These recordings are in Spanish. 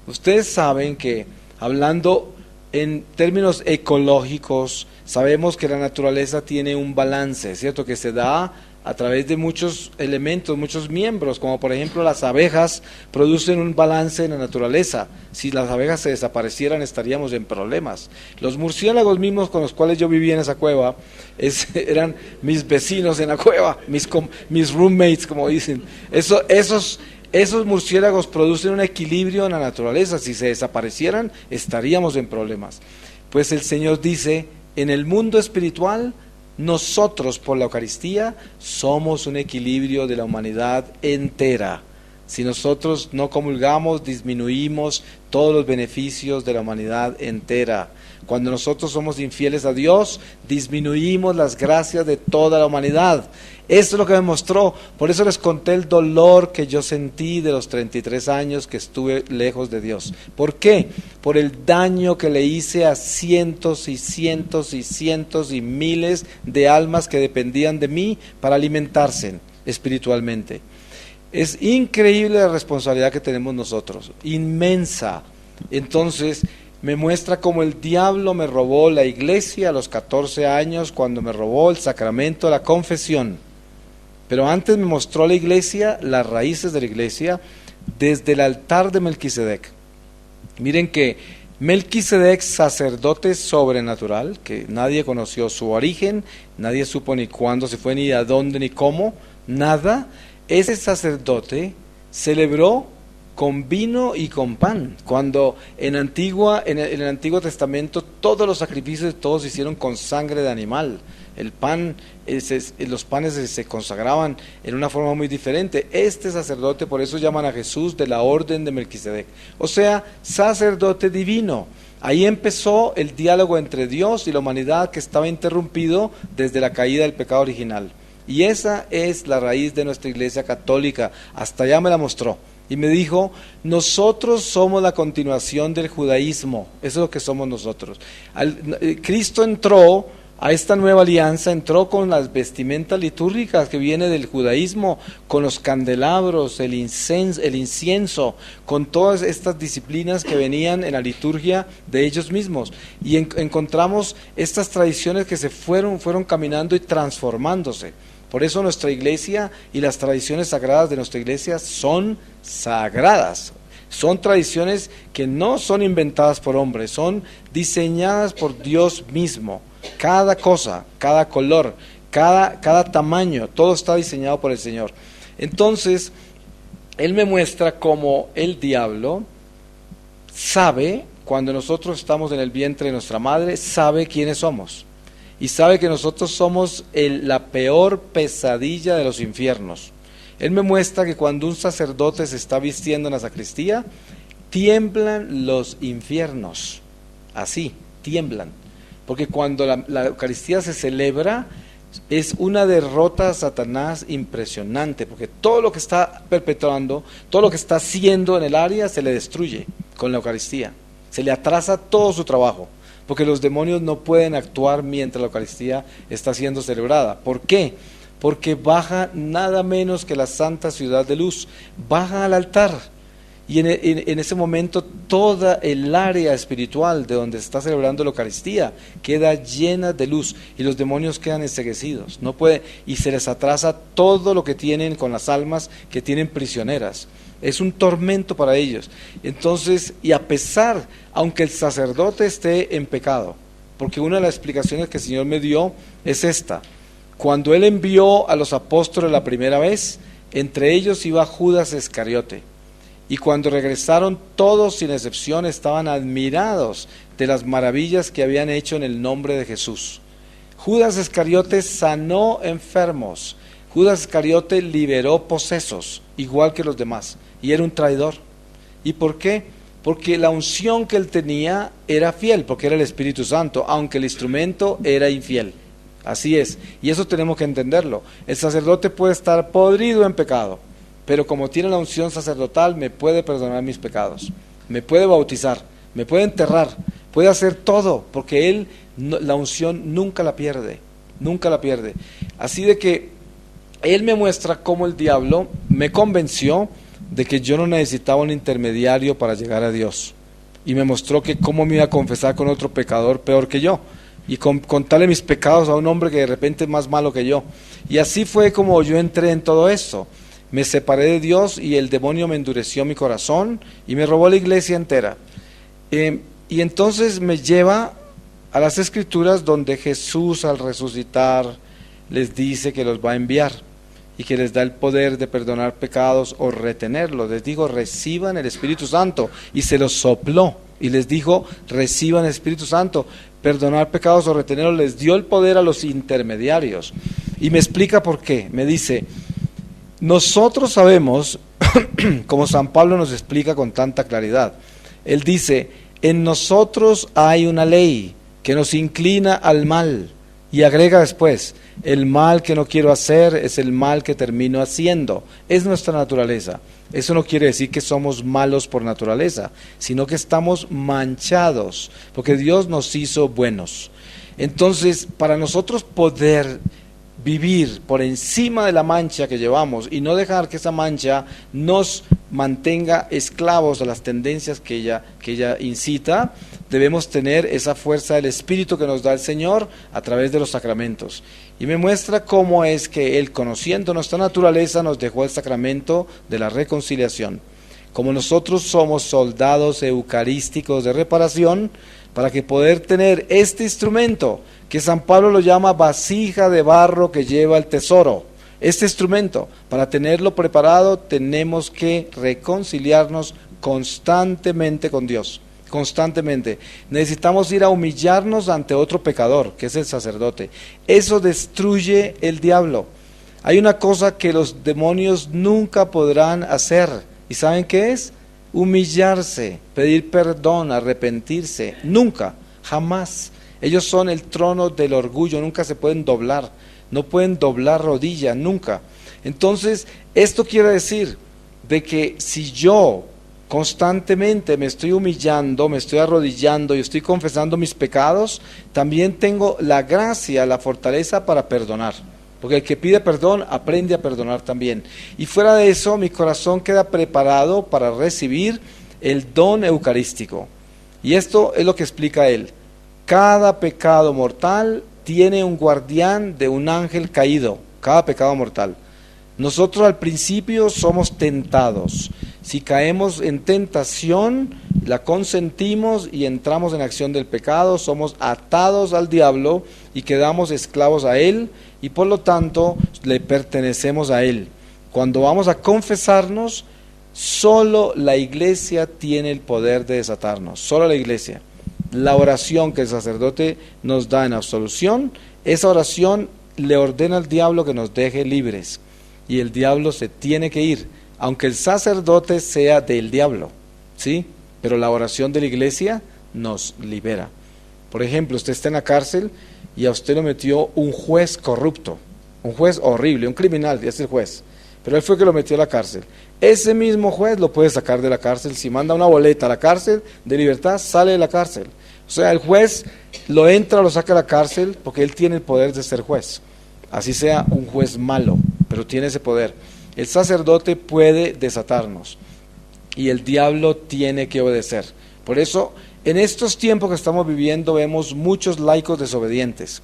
Ustedes saben que, hablando en términos ecológicos, sabemos que la naturaleza tiene un balance, ¿cierto? Que se da a través de muchos elementos, muchos miembros, como por ejemplo las abejas producen un balance en la naturaleza. Si las abejas se desaparecieran estaríamos en problemas. Los murciélagos mismos con los cuales yo vivía en esa cueva eran mis vecinos en la cueva, mis roommates, como dicen. Esos murciélagos producen un equilibrio en la naturaleza. Si se desaparecieran estaríamos en problemas. Pues el Señor dice, en el mundo espiritual, nosotros por la Eucaristía somos un equilibrio de la humanidad entera. Si nosotros no comulgamos, disminuimos todos los beneficios de la humanidad entera. Cuando nosotros somos infieles a Dios, disminuimos las gracias de toda la humanidad. Esto es lo que me mostró. Por eso les conté el dolor que yo sentí de los 33 años que estuve lejos de Dios. ¿Por qué? Por el daño que le hice a cientos y cientos y cientos y miles de almas que dependían de mí para alimentarse espiritualmente. Es increíble la responsabilidad que tenemos nosotros, inmensa. Entonces, me muestra cómo el diablo me robó la iglesia a los 14 años, cuando me robó el sacramento de la confesión. Pero antes me mostró la iglesia, las raíces de la iglesia, desde el altar de Melquisedec. Miren que Melquisedec, sacerdote sobrenatural, que nadie conoció su origen, nadie supo ni cuándo se fue, ni a dónde, ni cómo, nada. Ese sacerdote celebró con vino y con pan, cuando en el Antiguo Testamento todos los sacrificios todos se hicieron con sangre de animal. El pan, los panes se consagraban en una forma muy diferente. Este sacerdote, por eso llaman a Jesús de la orden de Melquisedec, o sea, sacerdote divino. Ahí empezó el diálogo entre Dios y la humanidad, que estaba interrumpido desde la caída del pecado original. Y esa es la raíz de nuestra iglesia católica. Hasta allá me la mostró. Y me dijo, nosotros somos la continuación del judaísmo. Eso es lo que somos nosotros. Cristo entró a esta nueva alianza, entró con las vestimentas litúrgicas que viene del judaísmo, con los candelabros, el incienso, con todas estas disciplinas que venían en la liturgia de ellos mismos. Y encontramos estas tradiciones que se fueron caminando y transformándose. Por eso nuestra iglesia y las tradiciones sagradas de nuestra iglesia son sagradas. Son tradiciones que no son inventadas por hombres, son diseñadas por Dios mismo. Cada cosa, cada color, cada tamaño, todo está diseñado por el Señor. Entonces, Él me muestra cómo el diablo sabe, cuando nosotros estamos en el vientre de nuestra madre, sabe quiénes somos. Y sabe que nosotros somos la peor pesadilla de los infiernos. Él me muestra que cuando un sacerdote se está vistiendo en la sacristía, tiemblan los infiernos. Así, tiemblan. Porque cuando la Eucaristía se celebra, es una derrota a Satanás impresionante. Porque todo lo que está perpetrando, todo lo que está haciendo en el área, se le destruye con la Eucaristía. Se le atrasa todo su trabajo. Porque los demonios no pueden actuar mientras la Eucaristía está siendo celebrada. ¿Por qué? Porque baja nada menos que la Santa Ciudad de Luz, baja al altar. Y en ese momento toda el área espiritual de donde se está celebrando la Eucaristía queda llena de luz y los demonios quedan enceguecidos. No puede, y se les atrasa todo lo que tienen con las almas que tienen prisioneras. Es un tormento para ellos. Entonces, y a pesar, aunque el sacerdote esté en pecado, porque una de las explicaciones que el Señor me dio es esta: cuando Él envió a los apóstoles la primera vez, entre ellos iba Judas Iscariote, y cuando regresaron todos sin excepción estaban admirados de las maravillas que habían hecho en el nombre de Jesús. Judas Iscariote sanó enfermos, Judas Iscariote liberó posesos, igual que los demás, y era un traidor. ¿Y por qué? Porque la unción que él tenía era fiel, porque era el Espíritu Santo, aunque el instrumento era infiel. Así es, y eso tenemos que entenderlo. El sacerdote puede estar podrido en pecado, pero como tiene la unción sacerdotal, me puede perdonar mis pecados, me puede bautizar, me puede enterrar, puede hacer todo, porque él, la unción nunca la pierde, nunca la pierde. Así de que él me muestra cómo el diablo me convenció de que yo no necesitaba un intermediario para llegar a Dios. Y me mostró que cómo me iba a confesar con otro pecador peor que yo. Y contarle mis pecados a un hombre que de repente es más malo que yo. Y así fue como yo entré en todo esto. Me separé de Dios y el demonio me endureció mi corazón y me robó la iglesia entera. Y entonces me lleva a las Escrituras donde Jesús al resucitar les dice que los va a enviar y que les da el poder de perdonar pecados o retenerlos. Les dijo, reciban el Espíritu Santo, y se los sopló y les dijo, reciban el Espíritu Santo. Perdonar pecados o retenerlos, les dio el poder a los intermediarios. Y me explica por qué. Me dice, nosotros sabemos, como San Pablo nos explica con tanta claridad, él dice, en nosotros hay una ley que nos inclina al mal, y agrega después, el mal que no quiero hacer es el mal que termino haciendo. Es nuestra naturaleza. Eso no quiere decir que somos malos por naturaleza, sino que estamos manchados, porque Dios nos hizo buenos. Entonces, para nosotros poder vivir por encima de la mancha que llevamos y no dejar que esa mancha nos mantenga esclavos a las tendencias que ella incita, debemos tener esa fuerza del Espíritu que nos da el Señor a través de los sacramentos. Y me muestra cómo es que Él, conociendo nuestra naturaleza, nos dejó el sacramento de la reconciliación. Como nosotros somos soldados eucarísticos de reparación, para que poder tener este instrumento, que San Pablo lo llama vasija de barro que lleva el tesoro, este instrumento, para tenerlo preparado, tenemos que reconciliarnos constantemente con Dios. Constantemente. Necesitamos ir a humillarnos ante otro pecador, que es el sacerdote. Eso destruye el diablo. Hay una cosa que los demonios nunca podrán hacer. ¿Y saben qué es? Humillarse, pedir perdón, arrepentirse. Nunca, jamás. Ellos son el trono del orgullo, nunca se pueden doblar. No pueden doblar rodilla, nunca. Entonces, esto quiere decir de que si yo constantemente me estoy humillando, me estoy arrodillando y estoy confesando mis pecados, también tengo la gracia, la fortaleza para perdonar. Porque el que pide perdón aprende a perdonar también. Y fuera de eso, mi corazón queda preparado para recibir el don eucarístico. Y esto es lo que explica él. Cada pecado mortal tiene un guardián de un ángel caído. Cada pecado mortal. Nosotros al principio somos tentados. Si caemos en tentación, la consentimos y entramos en acción del pecado, somos atados al diablo y quedamos esclavos a él y por lo tanto le pertenecemos a él. Cuando vamos a confesarnos, solo la iglesia tiene el poder de desatarnos, solo la iglesia. La oración que el sacerdote nos da en absolución, esa oración le ordena al diablo que nos deje libres y el diablo se tiene que ir, aunque el sacerdote sea del diablo, ¿sí? Pero la oración de la iglesia nos libera. Por ejemplo, usted está en la cárcel y a usted lo metió un juez corrupto, un juez horrible, un criminal, es el juez, pero él fue que lo metió a la cárcel. Ese mismo juez lo puede sacar de la cárcel, si manda una boleta a la cárcel de libertad, sale de la cárcel. O sea, el juez lo entra, lo saca de la cárcel porque él tiene el poder de ser juez. Así sea un juez malo, pero tiene ese poder. El sacerdote puede desatarnos y el diablo tiene que obedecer. Por eso, en estos tiempos que estamos viviendo, vemos muchos laicos desobedientes.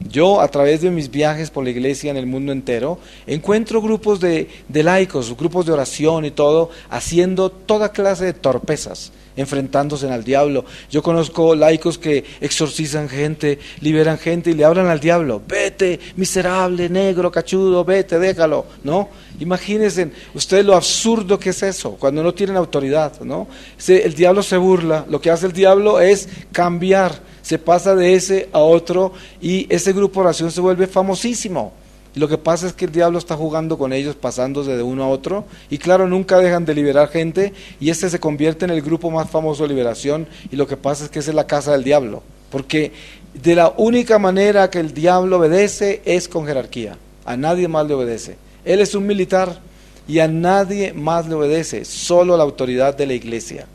Yo, a través de mis viajes por la iglesia en el mundo entero, encuentro grupos de laicos, grupos de oración y todo, haciendo toda clase de torpezas, enfrentándose al diablo. Yo conozco laicos que exorcizan gente, liberan gente y le hablan al diablo. Vete, miserable, negro, cachudo, vete, déjalo, ¿no? Imagínense ustedes lo absurdo que es eso, cuando no tienen autoridad, ¿no? El diablo se burla, lo que hace el diablo es cambiar, se pasa de ese a otro y ese grupo de oración se vuelve famosísimo. Y lo que pasa es que el diablo está jugando con ellos, pasándose de uno a otro, y claro, nunca dejan de liberar gente, y este se convierte en el grupo más famoso de liberación, y lo que pasa es que esa es la casa del diablo, porque de la única manera que el diablo obedece es con jerarquía, a nadie más le obedece. Él es un militar, y a nadie más le obedece, solo a la autoridad de la iglesia.